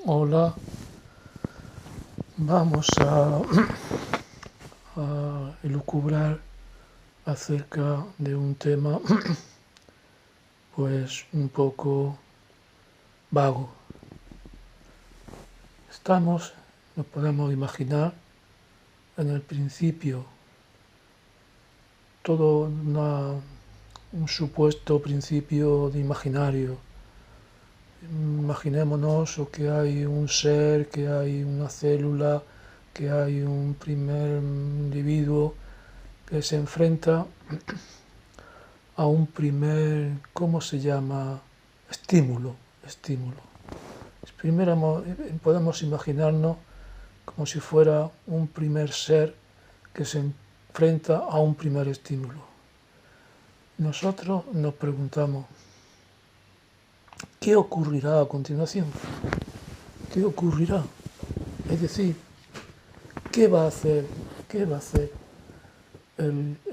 Hola, vamos a elucubrar acerca de un tema pues un poco vago. Nos podemos imaginar en el principio todo un supuesto principio de imaginario. Imaginémonos que hay un ser, que hay una célula, que hay un primer individuo que se enfrenta a un primer, ¿cómo se llama? Estímulo. Primero podemos imaginarnos como si fuera un primer ser que se enfrenta a un primer estímulo. Nosotros nos preguntamos, ¿qué ocurrirá a continuación? ¿Qué ocurrirá? Es decir, ¿qué va a hacer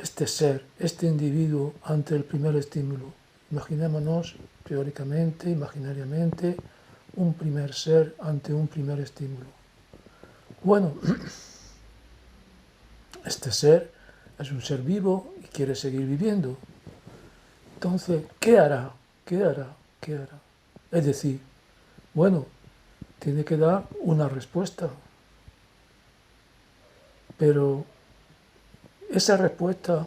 este ser, este individuo ante el primer estímulo? Imaginémonos, teóricamente, imaginariamente, un primer ser ante un primer estímulo. Bueno, este ser es un ser vivo y quiere seguir viviendo. Entonces, ¿qué hará? Es decir, bueno, tiene que dar una respuesta. Pero esa respuesta,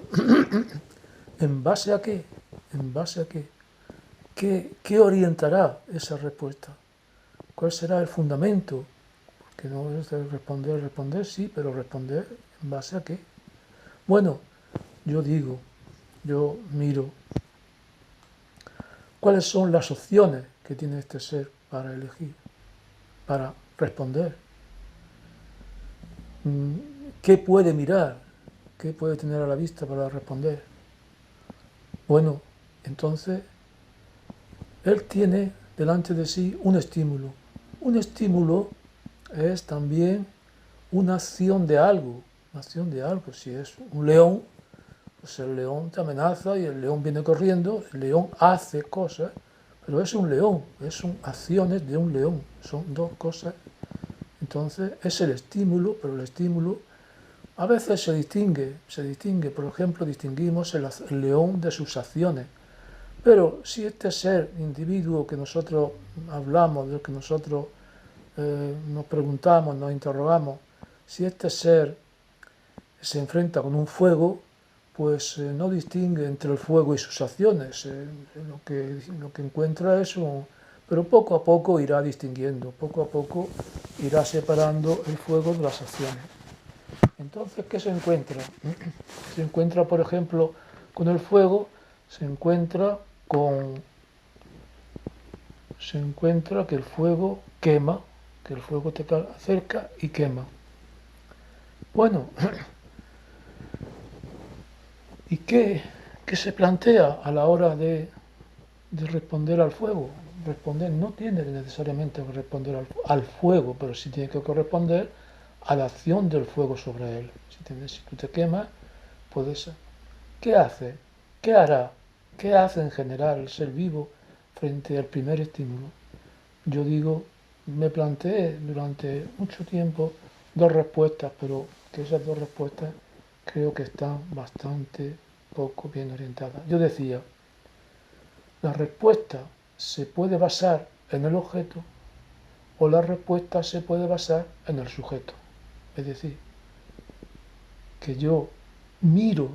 ¿en base a qué? ¿Qué orientará esa respuesta? ¿Cuál será el fundamento? Que no es de responder sí, pero responder en base a qué. Bueno, yo miro cuáles son las opciones que tiene este ser para elegir, para responder. ¿Qué puede mirar? ¿Qué puede tener a la vista para responder? Bueno, entonces él tiene delante de sí un estímulo. Un estímulo es también una acción de algo. Si es un león, pues el león te amenaza y el león viene corriendo, el león hace cosas, pero es un león, son acciones de un león, son dos cosas. Entonces es el estímulo, pero el estímulo a veces se distingue, por ejemplo, distinguimos el león de sus acciones. Pero si este ser, individuo que nosotros hablamos, del que nosotros nos preguntamos, nos interrogamos, si este ser se enfrenta con un fuego, pues no distingue entre el fuego y sus acciones. Lo que encuentra es un... Pero poco a poco irá distinguiendo, poco a poco irá separando el fuego de las acciones. Entonces, ¿qué se encuentra? Se encuentra, por ejemplo, con el fuego, se encuentra que el fuego quema, que el fuego te acerca y quema. Bueno, ¿y qué se plantea a la hora de responder al fuego? Responder no tiene necesariamente que responder al fuego, pero sí tiene que corresponder a la acción del fuego sobre él. Si tú te quemas, puedes... ¿Qué hace? ¿Qué hará? ¿Qué hace en general el ser vivo frente al primer estímulo? Yo me planteé durante mucho tiempo dos respuestas, pero que esas dos respuestas creo que están bastante poco bien orientadas. Yo decía, la respuesta se puede basar en el objeto o la respuesta se puede basar en el sujeto. Es decir, que yo miro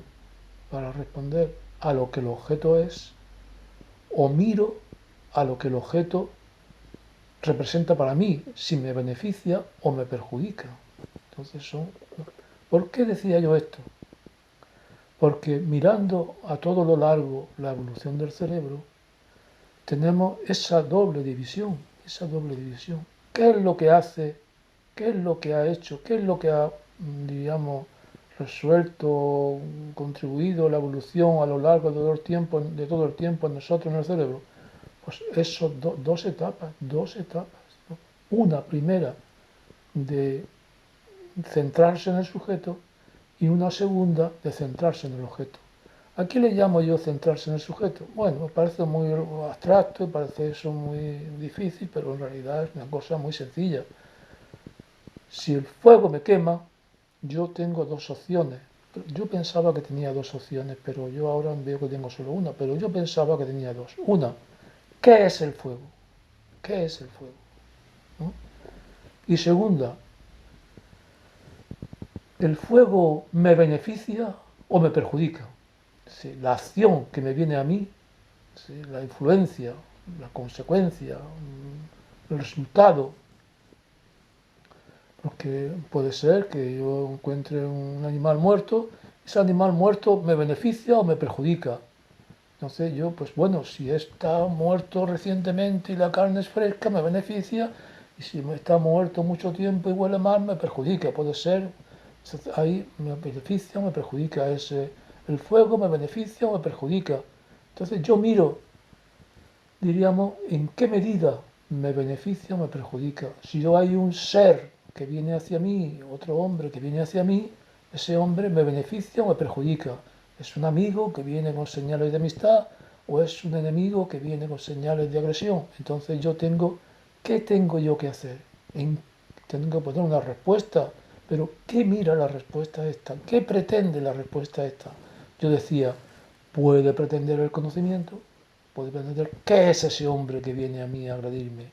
para responder a lo que el objeto es o miro a lo que el objeto representa para mí, si me beneficia o me perjudica. Entonces ¿Por qué decía yo esto? Porque mirando a todo lo largo la evolución del cerebro, tenemos esa doble división. ¿Qué es lo que hace? ¿Qué es lo que ha hecho? ¿Qué es lo que ha, digamos, resuelto, contribuido a la evolución a lo largo de todo el tiempo en nosotros, en el cerebro? Pues esos dos etapas, ¿no? Una primera de centrarse en el sujeto y una segunda de centrarse en el objeto. ¿A qué le llamo yo centrarse en el sujeto? Bueno, me parece muy abstracto, me parece eso muy difícil, pero en realidad es una cosa muy sencilla. Si el fuego me quema, yo tengo dos opciones. Yo pensaba que tenía dos opciones, pero yo ahora veo que tengo solo una, pero yo pensaba que tenía dos. Una, ¿qué es el fuego? ¿Qué es el fuego? ¿No? Y segunda, ¿el fuego me beneficia o me perjudica? Sí, la acción que me viene a mí, sí, la influencia, la consecuencia, el resultado, porque puede ser que yo encuentre un animal muerto, ese animal muerto me beneficia o me perjudica. Entonces yo, pues bueno, si está muerto recientemente y la carne es fresca, me beneficia, y si está muerto mucho tiempo y huele mal, me perjudica. Puede ser, ahí me beneficia o me perjudica ese, el fuego me beneficia o me perjudica. Entonces yo miro, diríamos, en qué medida me beneficia o me perjudica. Si yo hay un ser que viene hacia mí, otro hombre que viene hacia mí, ese hombre me beneficia o me perjudica. ¿Es un amigo que viene con señales de amistad o es un enemigo que viene con señales de agresión? Entonces yo tengo, ¿qué tengo yo que hacer? Tengo que poner una respuesta, pero ¿qué mira la respuesta esta? ¿Qué pretende la respuesta esta? Yo decía, ¿puede pretender el conocimiento? ¿Puede pretender qué es ese hombre que viene a mí a agredirme?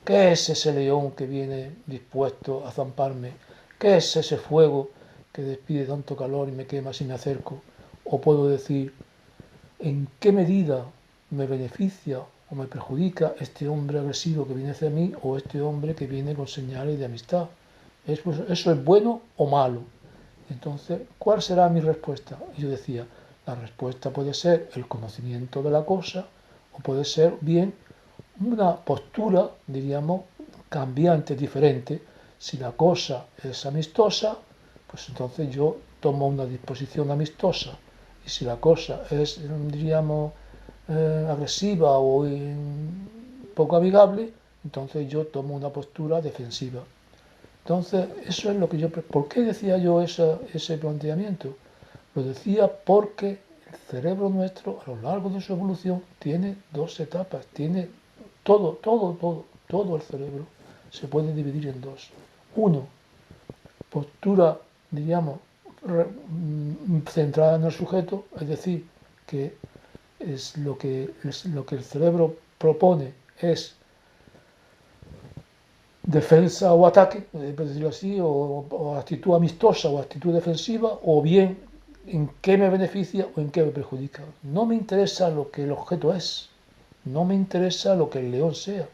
¿Qué es ese león que viene dispuesto a zamparme? ¿Qué es ese fuego que despide tanto calor y me quema si me acerco? O puedo decir, ¿en qué medida me beneficia o me perjudica este hombre agresivo que viene hacia mí o este hombre que viene con señales de amistad? ¿Eso es bueno o malo? Entonces, ¿cuál será mi respuesta? Y yo decía, la respuesta puede ser el conocimiento de la cosa o puede ser bien una postura, diríamos, cambiante, diferente. Si la cosa es amistosa, pues entonces yo tomo una disposición amistosa. Y si la cosa es, diríamos, agresiva o poco amigable, entonces yo tomo una postura defensiva. Entonces, eso es lo que yo... ¿Por qué decía yo ese planteamiento? Lo decía porque el cerebro nuestro, a lo largo de su evolución, tiene dos etapas. Tiene todo el cerebro se puede dividir en dos. Uno, postura, diríamos, centrada en el sujeto, es decir, que es lo que el cerebro propone es defensa o ataque, por decirlo así, o actitud amistosa o actitud defensiva, o bien en qué me beneficia o en qué me perjudica. No me interesa lo que el objeto es, no me interesa lo que el león sea,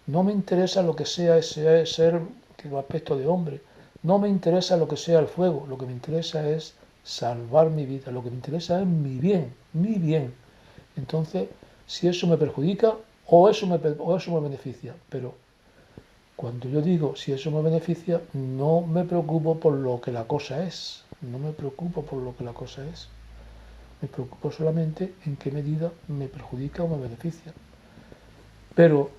no me interesa lo que sea ese ser que lo aspecto de hombre, no me interesa lo que sea el fuego, lo que me interesa es salvar mi vida, lo que me interesa es mi bien, mi bien. Entonces, si eso me perjudica o eso me beneficia, pero cuando yo digo si eso me beneficia, no me preocupo por lo que la cosa es, no me preocupo por lo que la cosa es, me preocupo solamente en qué medida me perjudica o me beneficia. Pero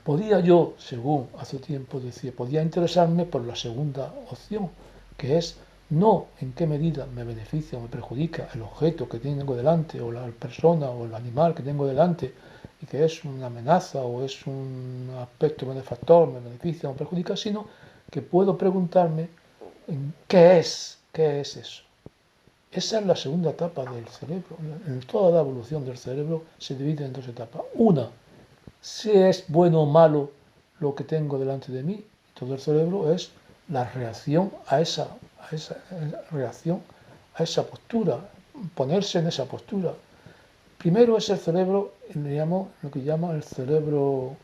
podía yo, según hace tiempo decía, podía interesarme por la segunda opción, que es no en qué medida me beneficia o me perjudica el objeto que tengo delante, o la persona o el animal que tengo delante, y que es una amenaza o es un aspecto benefactor, me beneficia o me perjudica, sino que puedo preguntarme en qué es eso. Esa es la segunda etapa del cerebro. En toda la evolución del cerebro se divide en dos etapas. Una, si es bueno o malo lo que tengo delante de mí. Todo el cerebro es la reacción a esa reacción, a esa postura, ponerse en esa postura. Primero es el cerebro, digamos, lo que llama el cerebro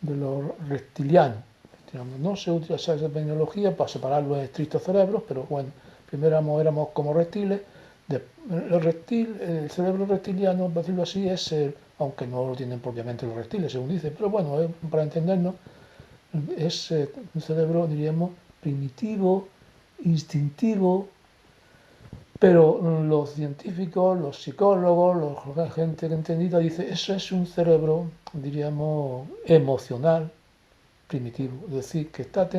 de los reptilianos. No se utiliza esa tecnología para separarlo en estrictos cerebros, pero bueno, primero éramos como reptiles. El cerebro reptiliano, por decirlo así, es aunque no lo tienen propiamente los reptiles, según dice, pero bueno, para entendernos, es un cerebro, diríamos, primitivo, instintivo, pero los científicos, los psicólogos, la gente que entendida dice, eso es un cerebro, diríamos, emocional, primitivo, es decir, que está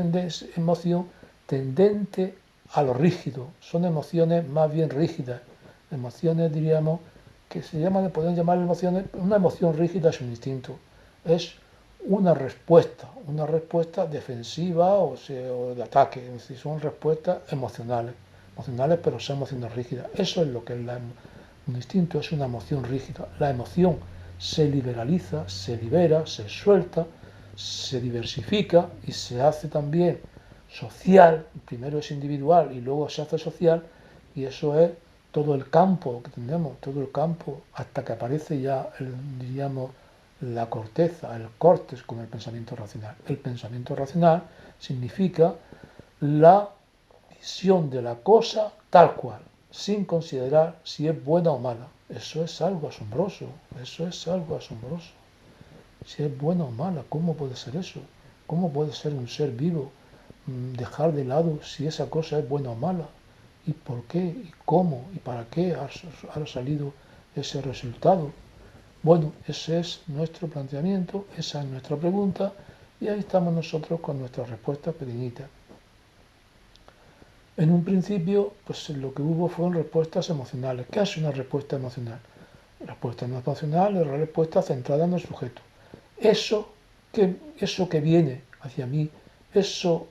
emoción tendente a lo rígido, son emociones más bien rígidas, emociones diríamos que podemos llamar emociones, una emoción rígida es un instinto, es una respuesta defensiva o de ataque, es decir, son respuestas emocionales, pero son emociones rígidas. Eso es lo que es un instinto, es una emoción rígida. La emoción se liberaliza, se libera, se suelta, se diversifica y se hace también social, primero es individual y luego se hace social, y eso es todo el campo que tenemos, todo el campo, hasta que aparece ya, diríamos, la corteza, el córtex con el pensamiento racional. El pensamiento racional significa la visión de la cosa tal cual, sin considerar si es buena o mala. Eso es algo asombroso, eso es algo asombroso. Si es buena o mala, ¿cómo puede ser eso? ¿Cómo puede ser un ser vivo dejar de lado si esa cosa es buena o mala? ¿Y por qué? ¿Y cómo? ¿Y para qué ha salido ese resultado? Bueno, ese es nuestro planteamiento, esa es nuestra pregunta, y ahí estamos nosotros con nuestras respuestas pequeñitas. En un principio, pues lo que hubo fueron respuestas emocionales. ¿Qué es una respuesta emocional? La respuesta emocional es la respuesta centrada en el sujeto. Eso que viene hacia mí, ese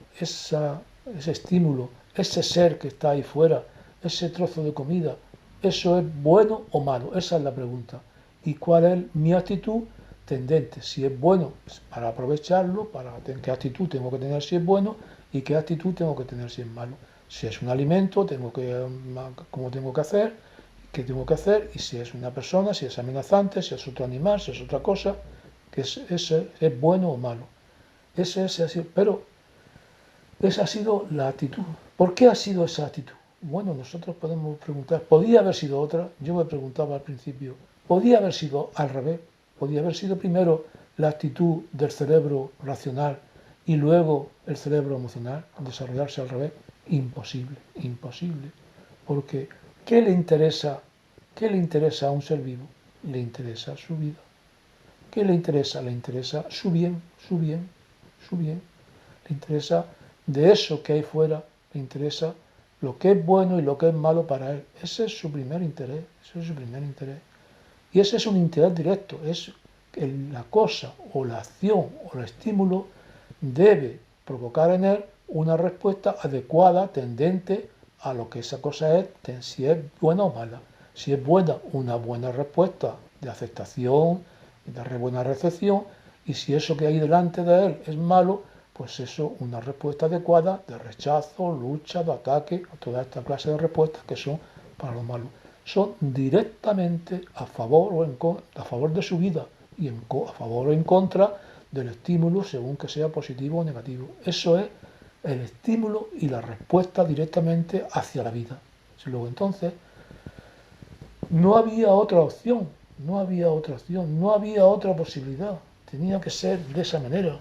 estímulo, ese ser que está ahí fuera, ese trozo de comida, ¿eso es bueno o malo? Esa es la pregunta. ¿Y cuál es mi actitud tendente? Si es bueno, pues para aprovecharlo, qué actitud tengo que tener si es bueno y qué actitud tengo que tener si es malo. Si es un alimento, ¿cómo tengo que hacer? ¿Qué tengo que hacer? Y si es una persona, si es amenazante, si es otro animal, si es otra cosa, que es bueno o malo. Pero esa ha sido la actitud. ¿Por qué ha sido esa actitud? Bueno, nosotros podemos preguntar, ¿podía haber sido otra? Yo me preguntaba al principio, ¿podía haber sido al revés? ¿Podía haber sido primero la actitud del cerebro racional y luego el cerebro emocional, desarrollarse al revés? Imposible, imposible. Porque ¿qué le interesa a un ser vivo? Le interesa su vida. ¿Qué le interesa? Le interesa su bien, su bien, su bien. Le interesa de eso que hay fuera, le interesa lo que es bueno y lo que es malo para él. Ese es su primer interés, ese es su primer interés. Y ese es un interés directo, es la cosa o la acción o el estímulo debe provocar en él una respuesta adecuada, tendente a lo que esa cosa es, si es buena o mala. Si es buena, una buena respuesta de aceptación, de buena recepción, y si eso que hay delante de él es malo, pues eso, una respuesta adecuada de rechazo, lucha, de ataque, toda esta clase de respuestas que son para lo malo. Son directamente a favor de su vida y a favor o en contra del estímulo según que sea positivo o negativo. Eso es el estímulo y la respuesta directamente hacia la vida. Luego entonces no había otra opción, no había otra posibilidad. Tenía que ser de esa manera.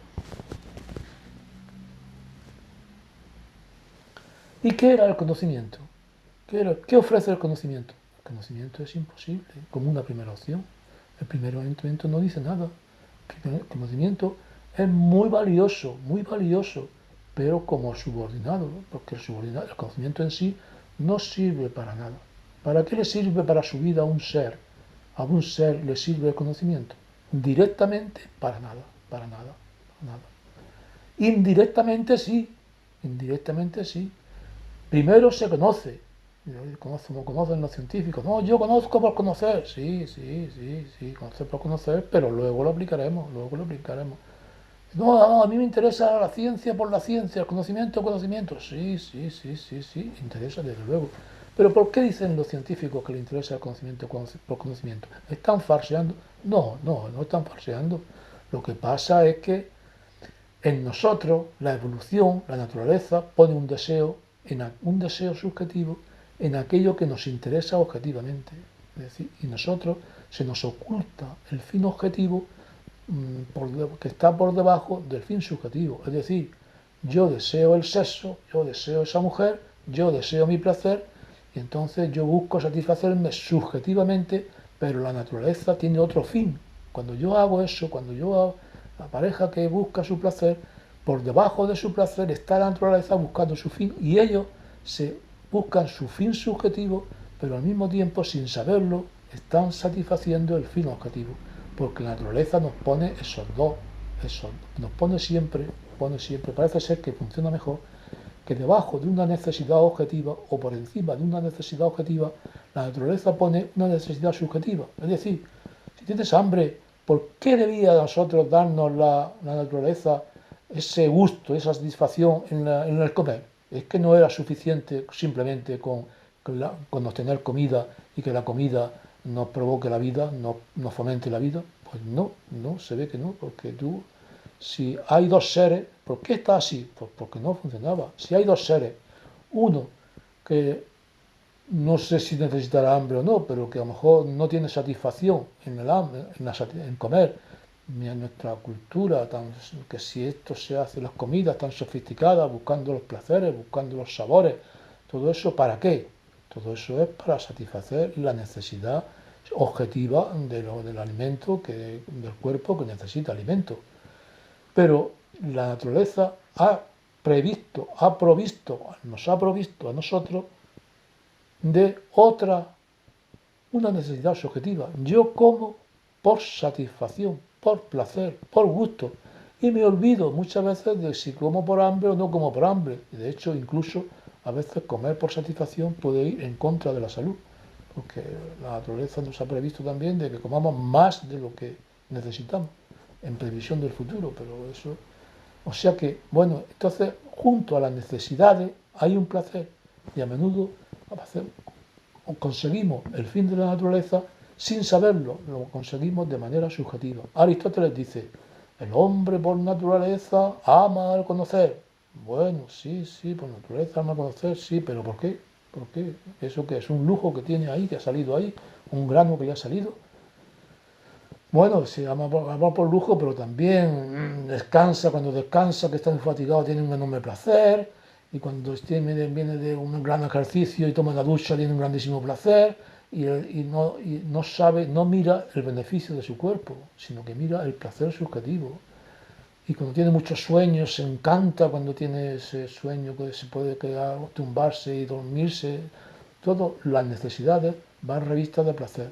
¿Y qué era el conocimiento? ¿Qué ofrece el conocimiento? El conocimiento es imposible, como una primera opción. El primer momento no dice nada. El conocimiento es muy valioso, pero como subordinado, porque el conocimiento en sí no sirve para nada. ¿Para qué le sirve para su vida a un ser? ¿A un ser le sirve el conocimiento? Directamente, para nada, para nada, para nada. Indirectamente sí. Primero se conoce, como conocen los científicos. No, yo conozco por conocer. Sí, conocer por conocer, pero luego lo aplicaremos. No, a mí me interesa la ciencia por la ciencia, el conocimiento. Sí, interesa desde luego. Pero ¿por qué dicen los científicos que les interesa el conocimiento por conocimiento? ¿Están farseando? No están farseando. Lo que pasa es que en nosotros la evolución, la naturaleza, pone un deseo subjetivo en aquello que nos interesa objetivamente. Es decir, y nosotros se nos oculta el fin objetivo que está por debajo del fin subjetivo. Es decir, yo deseo el sexo, yo deseo esa mujer, yo deseo mi placer, y entonces yo busco satisfacerme subjetivamente, pero la naturaleza tiene otro fin. Cuando yo hago eso, la pareja que busca su placer, por debajo de su placer está la naturaleza buscando su fin, y ellos se buscan su fin subjetivo, pero al mismo tiempo, sin saberlo, están satisfaciendo el fin objetivo, porque la naturaleza nos pone nos pone siempre, parece ser que funciona mejor, que debajo de una necesidad objetiva o por encima de una necesidad objetiva, la naturaleza pone una necesidad subjetiva. Es decir, si tienes hambre, ¿por qué debía nosotros darnos la naturaleza ese gusto, esa satisfacción en el comer? Es que no era suficiente simplemente con obtener comida y que la comida nos provoque la vida, nos fomente la vida. Pues no, se ve que no, porque si hay dos seres, ¿por qué está así? Pues porque no funcionaba. Si hay dos seres, uno que no sé si necesitará hambre o no, pero que a lo mejor no tiene satisfacción en el hambre, en comer, ni en nuestra cultura, que si esto se hace, las comidas tan sofisticadas, buscando los placeres, buscando los sabores, todo eso ¿para qué? Todo eso es para satisfacer la necesidad objetiva del alimento, del cuerpo que necesita alimento. Pero la naturaleza nos ha provisto a nosotros de una necesidad subjetiva. Yo como por satisfacción, por placer, por gusto. Y me olvido muchas veces de si como por hambre o no como por hambre. Y de hecho, incluso a veces comer por satisfacción puede ir en contra de la salud. Porque la naturaleza nos ha previsto también de que comamos más de lo que necesitamos en previsión del futuro. Pero eso... O sea que, bueno, entonces junto a las necesidades hay un placer. Y a menudo conseguimos el fin de la naturaleza sin saberlo, lo conseguimos de manera subjetiva. Aristóteles dice, el hombre por naturaleza ama al conocer. Bueno, sí, por naturaleza ama al conocer, sí, pero ¿por qué? ¿Por qué? ¿Eso qué es? ¿Un lujo que tiene ahí, que ha salido ahí? ¿Un grano que le ha salido? Bueno, se ama por lujo, pero también descansa, cuando descansa, que está muy fatigado, tiene un enorme placer, y cuando viene de un gran ejercicio y toma la ducha, tiene un grandísimo placer, y no sabe, no mira el beneficio de su cuerpo, sino que mira el placer subjetivo. Y cuando tiene muchos sueños, se encanta cuando tiene ese sueño que se puede quedar, tumbarse y dormirse. Todas las necesidades van revistas de placer.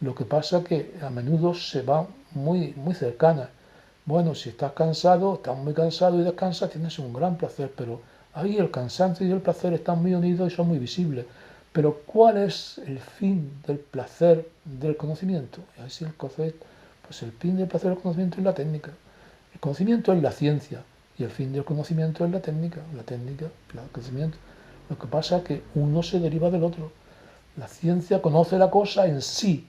Lo que pasa es que a menudo se van muy cercanas. Bueno, si estás muy cansado y descansas, tienes un gran placer, pero ahí el cansancio y el placer están muy unidos y son muy visibles. Pero ¿cuál es el fin del placer del conocimiento? Así pues el fin del placer del conocimiento es la técnica. El conocimiento es la ciencia y el fin del conocimiento es la técnica. El conocimiento. Lo que pasa es que uno se deriva del otro. La ciencia conoce la cosa en sí.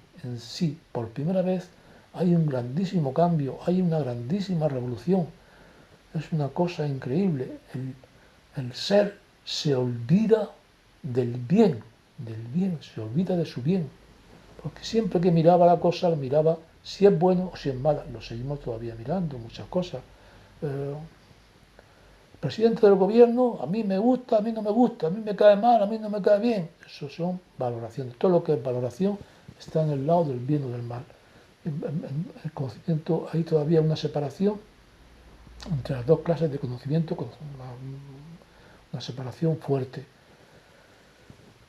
Por primera vez hay un grandísimo cambio, hay una grandísima revolución. Es una cosa increíble. El ser se olvida del bien, se olvida de su bien. Porque siempre que miraba la cosa, la miraba si es bueno o si es mala. Lo seguimos todavía mirando, muchas cosas. El presidente del gobierno, a mí me gusta, a mí no me gusta, a mí me cae mal, a mí no me cae bien. Eso son valoraciones. Todo lo que es valoración está en el lado del bien o del mal. En el conocimiento hay todavía una separación entre las dos clases de conocimiento, una separación fuerte.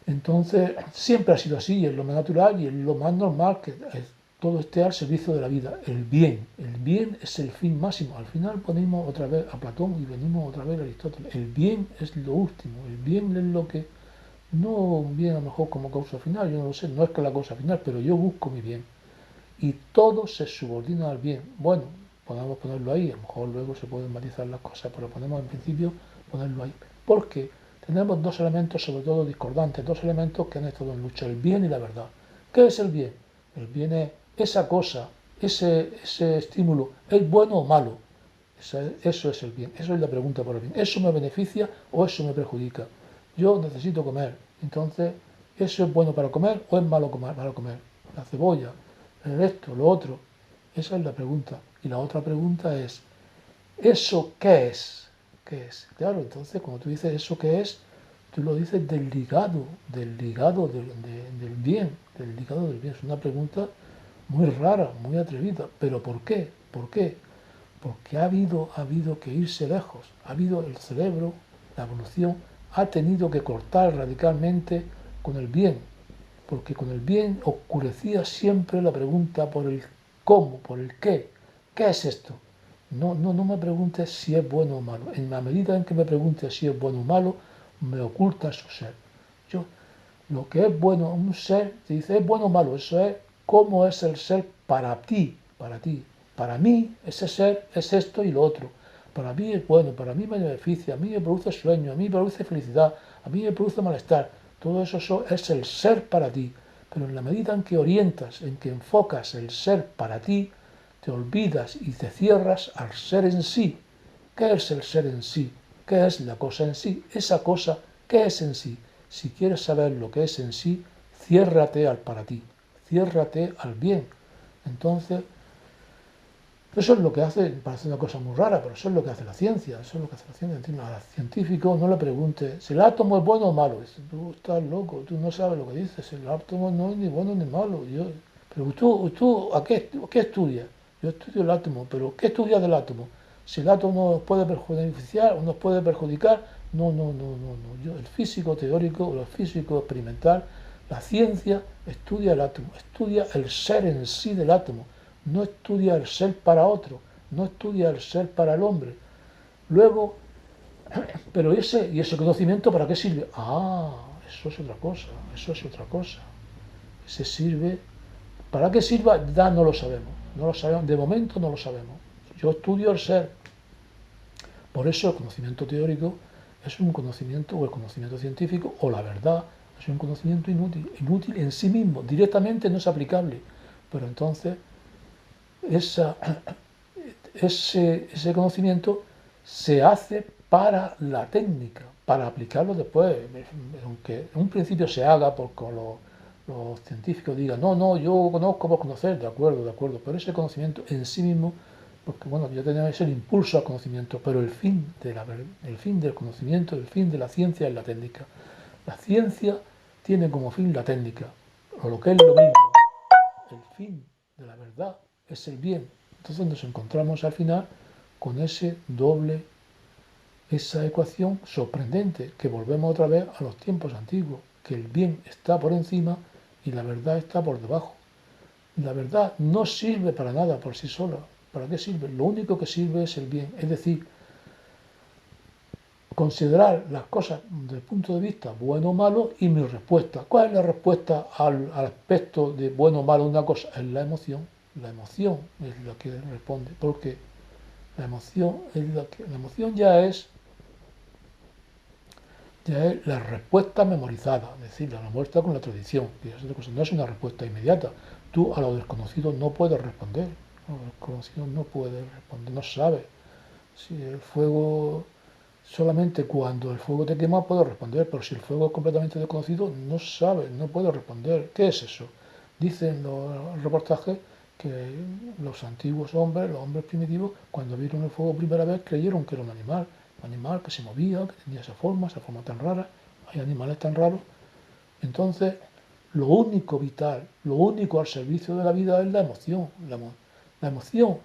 Entonces, siempre ha sido así, es lo más natural y es lo más normal que todo esté al servicio de la vida. El bien es el fin máximo. Al final ponemos otra vez a Platón y venimos otra vez a Aristóteles. El bien es lo último, el bien es lo que, no un bien a lo mejor como causa final, yo no lo sé, no es que la causa final, pero yo busco mi bien. Y todo se subordina al bien. Bueno, podemos ponerlo ahí, a lo mejor luego se pueden matizar las cosas, pero podemos en principio ponerlo ahí. Porque tenemos dos elementos sobre todo discordantes, dos elementos que han estado en lucha, el bien y la verdad. ¿Qué es el bien? El bien es esa cosa, ese estímulo, ¿es bueno o malo? Eso es el bien, eso es la pregunta por el bien. ¿Eso me beneficia o eso me perjudica? Yo necesito comer, entonces, ¿eso es bueno para comer o es malo para comer? La cebolla, esto, lo otro. Esa es la pregunta. Y la otra pregunta es, ¿eso qué es? ¿Qué es? Claro, entonces cuando tú dices eso qué es, tú lo dices del ligado del bien, del ligado del bien. Es una pregunta muy rara, muy atrevida. ¿Pero por qué? ¿Por qué? Porque ha habido que irse lejos. Ha habido el cerebro, la evolución, ha tenido que cortar radicalmente con el bien, porque con el bien oscurecía siempre la pregunta por el cómo, por el qué. ¿Qué es esto? No me preguntes si es bueno o malo. En la medida en que me preguntes si es bueno o malo, me oculta su ser. Yo, lo que es bueno, un ser, te dice, es bueno o malo, eso es cómo es el ser para ti, para ti. Para mí, ese ser es esto y lo otro. Para mí es bueno, para mí me beneficia, a mí me produce sueño, a mí me produce felicidad, a mí me produce malestar. Todo eso es el ser para ti. Pero en la medida en que orientas, en que enfocas el ser para ti, te olvidas y te cierras al ser en sí. ¿Qué es el ser en sí? ¿Qué es la cosa en sí? Esa cosa, ¿qué es en sí? Si quieres saber lo que es en sí, ciérrate al para ti, ciérrate al bien. Entonces, eso es lo que hace, parece una cosa muy rara, pero eso es lo que hace la ciencia, eso es lo que hace la ciencia. Al científico no le pregunte si el átomo es bueno o malo. Dice, tú estás loco, tú no sabes lo que dices, el átomo no es ni bueno ni malo. Pero tú ¿a qué estudias? Yo estudio el átomo, pero ¿qué estudias del átomo? Si el átomo nos puede beneficiar o nos puede perjudicar, no. El físico teórico o el físico experimental, la ciencia estudia el átomo, estudia el ser en sí del átomo, no estudia el ser para otro, no estudia el ser para el hombre. Luego, pero ese conocimiento ¿para qué sirve? Ah, eso es otra cosa, eso es otra cosa. Ese sirve, ¿para qué sirva? Ya no lo sabemos, de momento no lo sabemos. Yo estudio el ser, por eso el conocimiento teórico es un conocimiento, o el conocimiento científico, o la verdad, es un conocimiento inútil en sí mismo, directamente no es aplicable. Pero entonces esa, ese conocimiento se hace para la técnica, para aplicarlo después, aunque en un principio se haga porque los científicos digan, no, yo conozco por conocer, de acuerdo, pero ese conocimiento en sí mismo, porque bueno, ya tenemos el impulso al conocimiento, pero el fin del conocimiento, el fin de la ciencia es la técnica. La ciencia tiene como fin la técnica, o lo que es lo mismo, el fin de la verdad es el bien. Entonces nos encontramos al final con esa ecuación sorprendente, que volvemos otra vez a los tiempos antiguos, que el bien está por encima y la verdad está por debajo. La verdad no sirve para nada por sí sola. ¿Para qué sirve? Lo único que sirve es el bien, es decir, considerar las cosas desde el punto de vista bueno o malo y mi respuesta. ¿Cuál es la respuesta al aspecto de bueno o malo una cosa? Es la emoción. La emoción es la que responde, porque la emoción ya es la respuesta memorizada, es decir, la respuesta con la tradición. No es una respuesta inmediata. Tú a lo desconocido no puedes responder. A lo desconocido no puedes responder, no sabes. Si el fuego, solamente cuando el fuego te quema puedes responder, pero si el fuego es completamente desconocido, no sabes, no puedes responder. ¿Qué es eso? Dicen los reportajes que los antiguos hombres, los hombres primitivos, cuando vieron el fuego primera vez, creyeron que era un animal que se movía, que tenía esa forma tan rara. Hay animales tan raros. Entonces, lo único vital, lo único al servicio de la vida es la emoción. La emoción.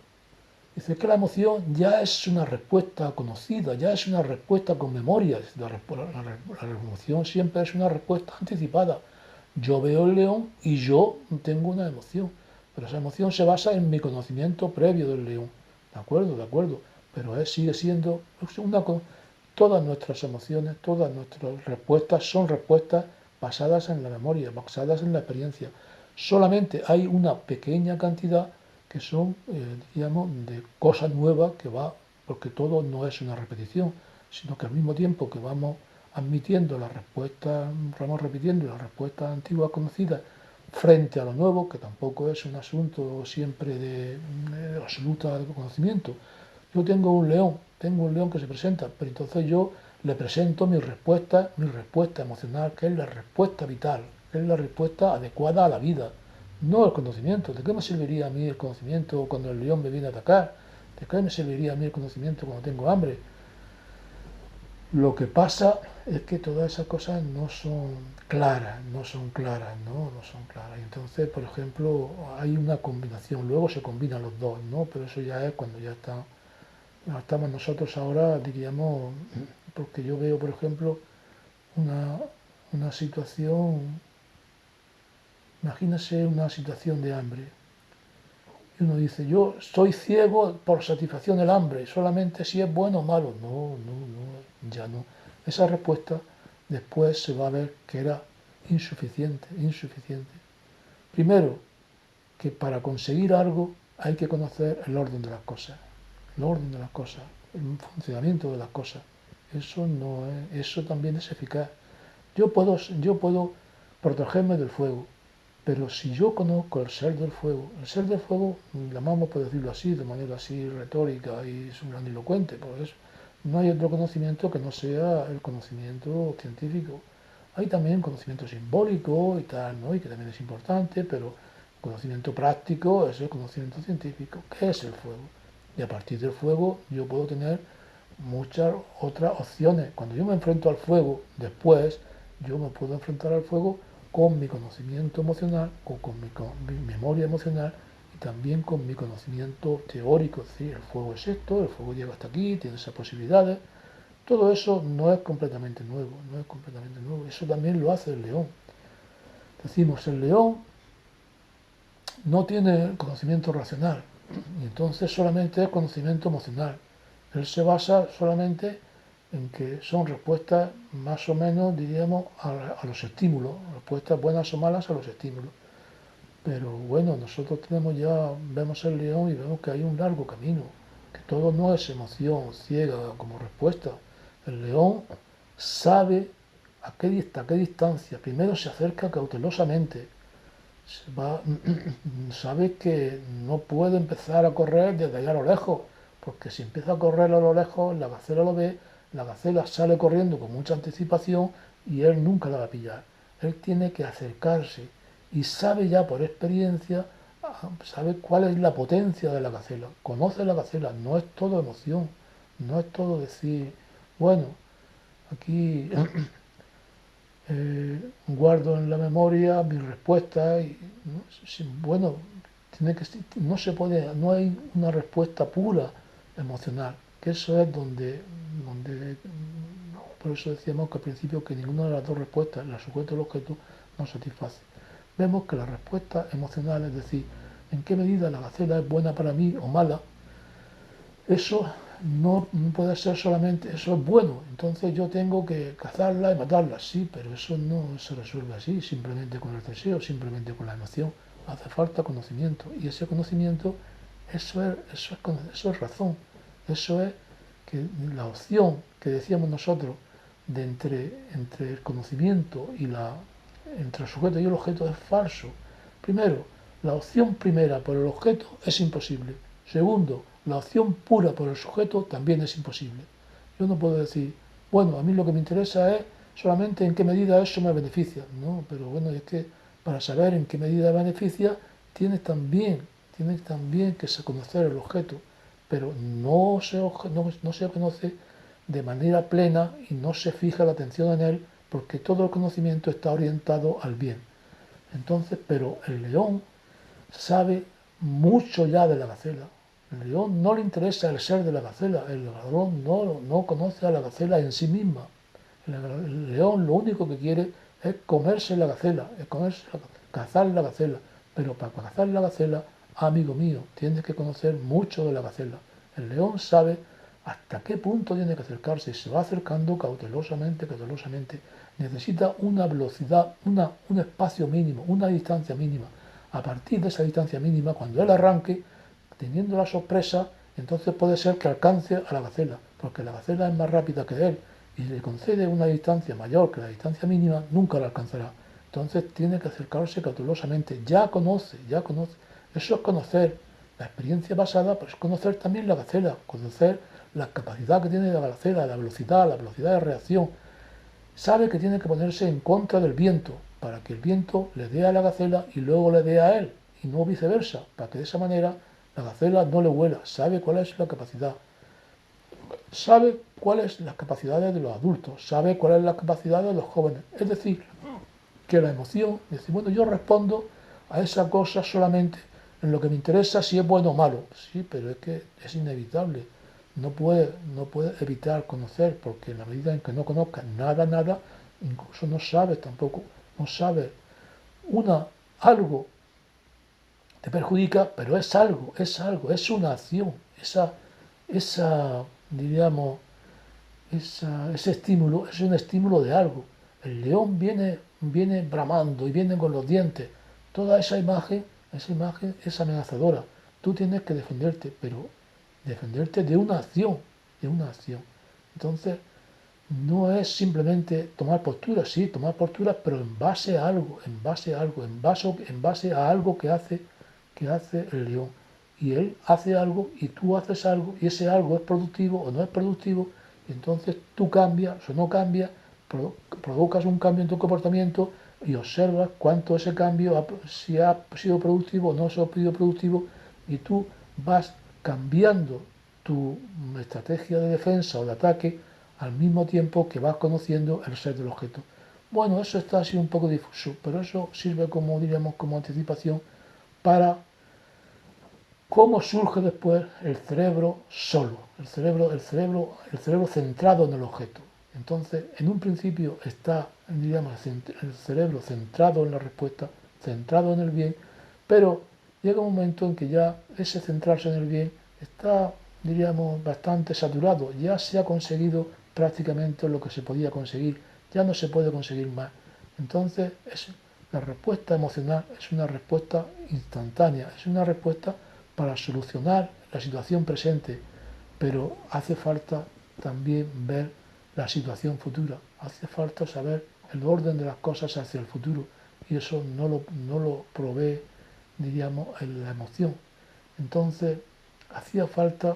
Dice que la emoción ya es una respuesta conocida, ya es una respuesta con memoria. La emoción siempre es una respuesta anticipada. Yo veo el león y yo tengo una emoción, pero esa emoción se basa en mi conocimiento previo del león. De acuerdo, pero sigue siendo todas nuestras emociones, todas nuestras respuestas son respuestas basadas en la memoria, basadas en la experiencia. Solamente hay una pequeña cantidad que son, digamos, de cosas nuevas que porque todo no es una repetición, sino que al mismo tiempo que vamos admitiendo las respuestas, vamos repitiendo las respuestas antiguas conocidas frente a lo nuevo, que tampoco es un asunto siempre de absoluta conocimiento. Yo tengo un león que se presenta, pero entonces yo le presento mi respuesta emocional, que es la respuesta vital, que es la respuesta adecuada a la vida, no el conocimiento. ¿De qué me serviría a mí el conocimiento cuando el león me viene a atacar? ¿De qué me serviría a mí el conocimiento cuando tengo hambre? Lo que pasa es que todas esas cosas no son claras. No son claras. Y entonces, por ejemplo, hay una combinación, luego se combinan los dos, ¿no? Pero eso ya es cuando ya estamos nosotros ahora, diríamos, porque yo veo, por ejemplo, una, una situación, imagínese una situación de hambre. Y uno dice, yo soy ciego por satisfacción del hambre, solamente si es bueno o malo. No, ya no. Esa respuesta después se va a ver que era insuficiente. Primero, que para conseguir algo hay que conocer el orden de las cosas, el funcionamiento de las cosas. Eso no es, eso también es eficaz. Yo puedo protegerme del fuego, pero si yo conozco el ser del fuego, llamamos por decirlo así, de manera así retórica y grandilocuente, pues no hay otro conocimiento que no sea el conocimiento científico. Hay también conocimiento simbólico y tal, ¿no? Y que también es importante, pero el conocimiento práctico es el conocimiento científico. ¿Qué es el fuego? Y a partir del fuego yo puedo tener muchas otras opciones. Cuando yo me enfrento al fuego, después yo me puedo enfrentar al fuego con mi conocimiento emocional o con mi memoria emocional y también con mi conocimiento teórico. Es decir, el fuego es esto, el fuego llega hasta aquí, tiene esas posibilidades. Todo eso no es completamente nuevo, Eso también lo hace el león. Decimos, el león no tiene conocimiento racional y entonces solamente es conocimiento emocional. Él se basa solamente en que son respuestas más o menos, diríamos, a los estímulos, respuestas buenas o malas a los estímulos. Pero bueno, nosotros vemos el león y vemos que hay un largo camino, que todo no es emoción ciega como respuesta. El león sabe a qué distancia, primero se acerca cautelosamente, sabe que no puede empezar a correr desde allá a lo lejos, porque si empieza a correr a lo lejos, la gacela lo ve, la gacela sale corriendo con mucha anticipación y él nunca la va a pillar. Él tiene que acercarse y sabe ya por experiencia, sabe cuál es la potencia de la gacela, conoce la gacela, no es todo emoción, no es todo decir, bueno, aquí guardo en la memoria mi respuesta y bueno, no se puede, no hay una respuesta pura emocional, que eso es donde por eso decíamos que al principio que ninguna de las dos respuestas, el sujeto y el objeto, nos satisface. Vemos que la respuesta emocional, es decir, en qué medida la gacela es buena para mí o mala, eso no puede ser solamente, eso es bueno, entonces yo tengo que cazarla y matarla, sí, pero eso no se resuelve así, simplemente con el deseo, simplemente con la emoción, hace falta conocimiento, y ese conocimiento, eso es razón, eso es que la opción que decíamos nosotros de entre el conocimiento y entre el sujeto y el objeto es falso. Primero, la opción primera por el objeto es imposible. Segundo, la opción pura por el sujeto también es imposible. Yo no puedo decir, bueno, a mí lo que me interesa es solamente en qué medida eso me beneficia. No, pero bueno, es que para saber en qué medida beneficia, tienes también que conocer el objeto, pero no se conoce de manera plena y no se fija la atención en él porque todo el conocimiento está orientado al bien. Entonces, pero el león sabe mucho ya de la gacela. El león no le interesa el ser de la gacela, el león no conoce a la gacela en sí misma. El león lo único que quiere es comerse la gacela, cazar la gacela. Pero para cazar la gacela, amigo mío, tienes que conocer mucho de la gacela. El león sabe hasta qué punto tiene que acercarse y se va acercando cautelosamente. Necesita una velocidad, un espacio mínimo, una distancia mínima. A partir de esa distancia mínima, cuando él arranque, teniendo la sorpresa, entonces puede ser que alcance a la gacela, porque la gacela es más rápida que él y si le concede una distancia mayor que la distancia mínima, nunca la alcanzará. Entonces tiene que acercarse cautelosamente. Ya conoce. Eso es conocer. La experiencia basada, pues conocer también la gacela, conocer la capacidad que tiene la gacela, la velocidad de reacción. Sabe que tiene que ponerse en contra del viento, para que el viento le dé a la gacela y luego le dé a él, y no viceversa, para que de esa manera la gacela no le huela. Sabe cuál es la capacidad. Sabe cuáles las capacidades de los adultos, sabe cuál es la capacidad de los jóvenes. Es decir, que la emoción, decir, bueno, yo respondo a esa cosa solamente en lo que me interesa si es bueno o malo. Sí, pero es que es inevitable. No puede evitar conocer, porque en la medida en que no conozca nada, incluso no sabes tampoco, no sabes, algo te perjudica, pero es algo, es una acción, diríamos, ese estímulo es un estímulo de algo. El león viene bramando y viene con los dientes. Toda esa imagen es amenazadora. Tú tienes que defenderte, pero defenderte de una acción, de una acción. Entonces, no es simplemente tomar posturas, sí, tomar posturas, pero en base a algo, en base a algo que hace el león. Y él hace algo y tú haces algo y ese algo es productivo o no es productivo y entonces tú cambias o no cambias, provocas un cambio en tu comportamiento y observas cuánto ese cambio, si ha sido productivo o no ha sido productivo y tú vas cambiando tu estrategia de defensa o de ataque al mismo tiempo que vas conociendo el ser del objeto. Bueno, eso está así un poco difuso, pero eso sirve como, diríamos, como anticipación para cómo surge después el cerebro solo, el cerebro centrado en el objeto. Entonces, en un principio está, diríamos, el cerebro centrado en la respuesta, centrado en el bien, pero llega un momento en que ya ese centrarse en el bien está, diríamos, bastante saturado, ya se ha conseguido prácticamente lo que se podía conseguir, ya no se puede conseguir más. Entonces, la respuesta emocional es una respuesta instantánea, es una respuesta para solucionar la situación presente, pero hace falta también ver la situación futura, hace falta saber el orden de las cosas hacia el futuro y eso no lo provee, diríamos, en la emoción. Entonces, hacía falta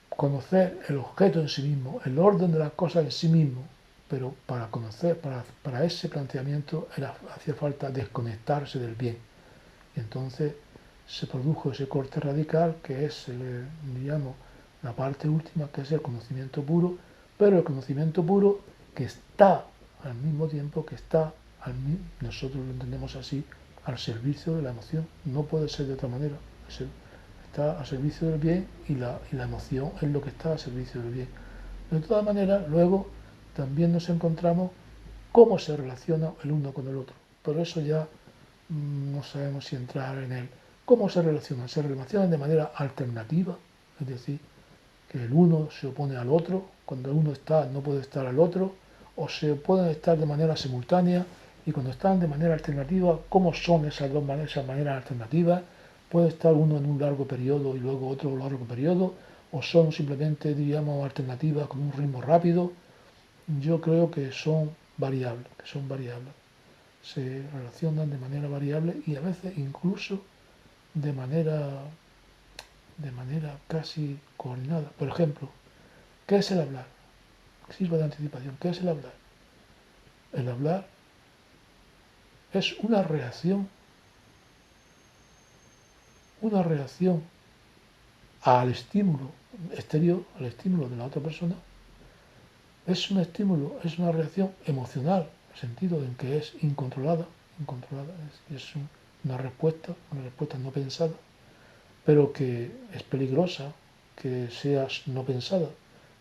conocer el objeto en sí mismo, el orden de las cosas en sí mismo, pero para ese planteamiento hacía falta desconectarse del bien. Y entonces se produjo ese corte radical que es, diríamos, la parte última, que es el conocimiento puro, pero el conocimiento puro que está al mismo tiempo que está, nosotros lo entendemos así, al servicio de la emoción. No puede ser de otra manera. Está al servicio del bien y la emoción es lo que está al servicio del bien. De todas maneras, luego también nos encontramos cómo se relaciona el uno con el otro. Por eso ya no sabemos si entrar en él. ¿Cómo se relacionan? Se relacionan de manera alternativa, es decir, que el uno se opone al otro, cuando el uno está no puede estar al otro, o se pueden estar de manera simultánea, y cuando están de manera alternativa, ¿cómo son esas maneras alternativas? Puede estar uno en un largo periodo y luego otro largo periodo, o son simplemente, diríamos, alternativas con un ritmo rápido. Yo creo que son variables, se relacionan de manera variable y a veces incluso de manera casi coordinada. Por ejemplo, ¿qué es el hablar? Sirve de anticipación. ¿Qué es el hablar? El hablar es una reacción al estímulo exterior, al estímulo de la otra persona. Es un estímulo, es una reacción emocional, en el sentido en que es incontrolada, es una respuesta no pensada, pero que es peligrosa que sea no pensada.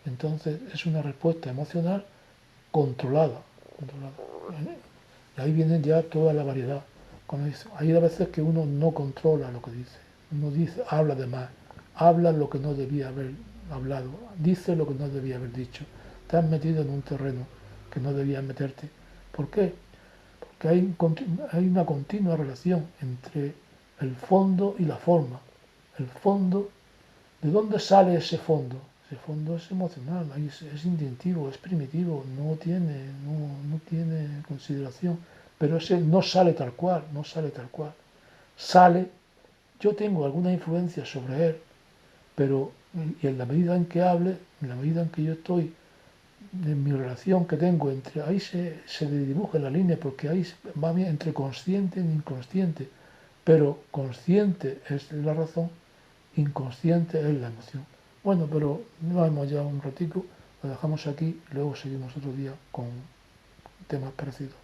Entonces es una respuesta emocional controlada. Y ahí viene ya toda la variedad. Hay a veces que uno no controla lo que dice. Uno habla de más, habla lo que no debía haber hablado, dice lo que no debía haber dicho. Te has metido en un terreno que no debías meterte. ¿Por qué? Porque hay una continua relación entre el fondo y la forma. El fondo, ¿de dónde sale ese fondo? Ese fondo es emocional, es instintivo, es primitivo, no tiene consideración, pero ese no sale tal cual. Sale, yo tengo alguna influencia sobre él, pero y en la medida en que hable, en la medida en que yo estoy, en mi relación que tengo ahí se dibuja la línea, porque ahí va bien entre consciente e inconsciente, pero consciente es la razón, inconsciente es la emoción. Bueno, pero no hemos ya un ratico, lo dejamos aquí y luego seguimos otro día con temas parecidos.